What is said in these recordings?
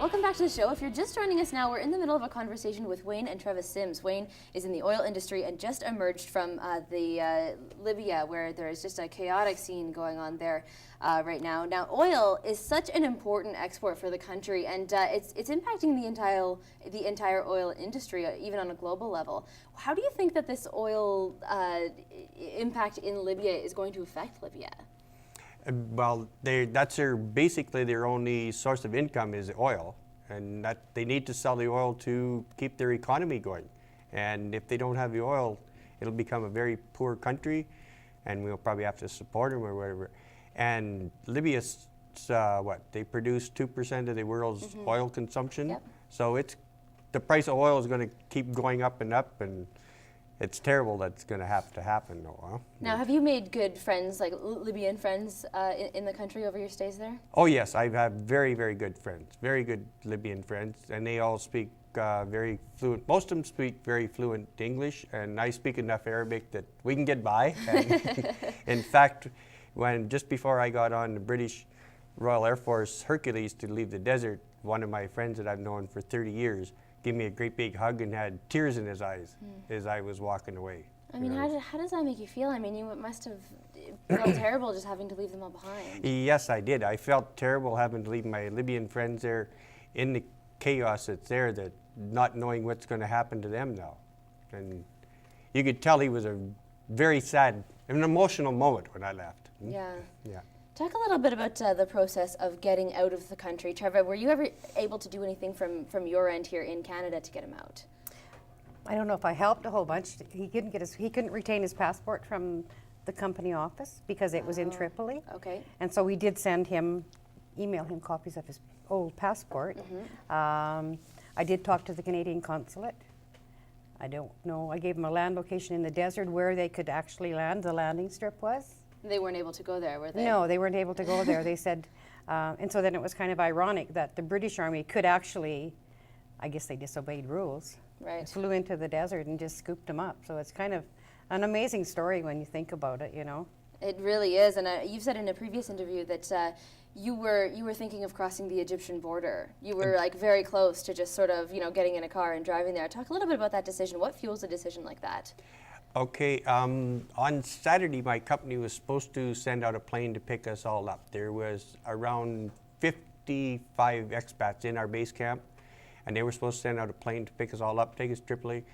Welcome back to the show. If you're just joining us now, we're in the middle of a conversation with Wayne and Travis Simms. Wayne is in the oil industry and just emerged from Libya, where there is just a chaotic scene going on there right now. Now, oil is such an important export for the country, and it's impacting the entire oil industry, even on a global level. How do you think that this oil impact in Libya is going to affect Libya? Well, that's basically their only source of income is oil, and that they need to sell the oil to keep their economy going. And if they don't have the oil, it'll become a very poor country, and we'll probably have to support them or whatever. And Libya's they produce 2% of the world's oil consumption. Yep. So the price of oil is going to keep going up, and it's terrible that's going to have to happen. Huh? Now, have you made good friends, like Libyan friends, in the country over your stays there? Oh yes, I've had very, very good friends, very good Libyan friends, and they all speak very fluent. Most of them speak very fluent English, and I speak enough Arabic that we can get by. And in fact, just before I got on the British Royal Air Force Hercules to leave the desert, one of my friends that I've known for 30 years gave me a great big hug and had tears in his eyes as I was walking away. I mean, how does that make you feel? I mean, you must have felt terrible just having to leave them all behind. Yes, I did. I felt terrible having to leave my Libyan friends there in the chaos that's there, that not knowing what's going to happen to them now. And you could tell he was a very sad, an emotional moment when I left. Yeah. Yeah. Talk a little bit about the process of getting out of the country. Trevor, were you ever able to do anything from your end here in Canada to get him out? I don't know if I helped a whole bunch. He couldn't retain his passport from the company office because it was in Tripoli. Okay. And so we did email him copies of his old passport. I did talk to the Canadian consulate. I don't know, I gave him a land location in the desert where they could actually land, the landing strip was. They weren't able to go there, were they? No, they weren't able to go there. They said, and so then it was kind of ironic that the British Army could actually, I guess they disobeyed rules. Right. Flew into the desert and just scooped them up. So it's kind of an amazing story when you think about it, you know. It really is, and you've said in a previous interview that you were thinking of crossing the Egyptian border. You were like very close to just sort of getting in a car and driving there. Talk a little bit about that decision. What fuels a decision like that? Okay, on Saturday my company was supposed to send out a plane to pick us all up. There was around 55 expats in our base camp, and they were supposed to send out a plane to pick us all up, take us to Tripoli.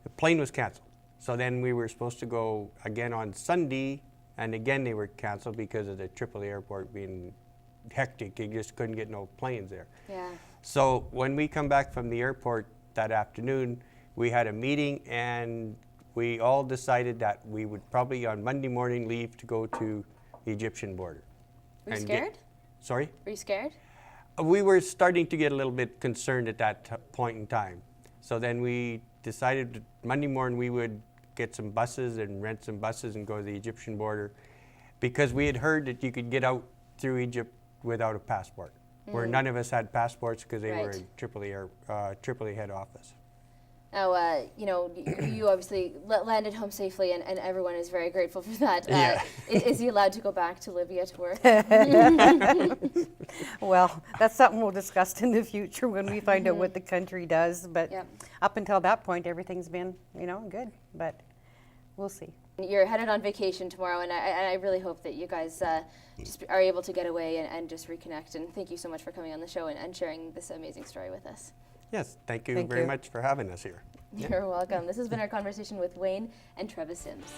The plane was canceled. So then we were supposed to go again on Sunday, and again they were canceled because of the Tripoli airport being hectic. You just couldn't get no planes there. Yeah. So when we come back from the airport that afternoon, we had a meeting, and we all decided that we would probably on Monday morning leave to go to the Egyptian border. Were you scared? Sorry? Were you scared? We were starting to get a little bit concerned at that point in time. So then we decided that Monday morning we would get some buses and rent some buses and go to the Egyptian border, because we had heard that you could get out through Egypt without a passport, where none of us had passports because they were in Tripoli head office. Now, you obviously landed home safely, and everyone is very grateful for that. Yeah. Is he allowed to go back to Libya to work? Well, that's something we'll discuss in the future when we find out what the country does. But up until that point, everything's been, good. But we'll see. You're headed on vacation tomorrow, and I really hope that you guys just are able to get away and just reconnect. And thank you so much for coming on the show and sharing this amazing story with us. Yes, thank you very much for having us here. You're welcome. This has been our conversation with Wayne and Travis Simms.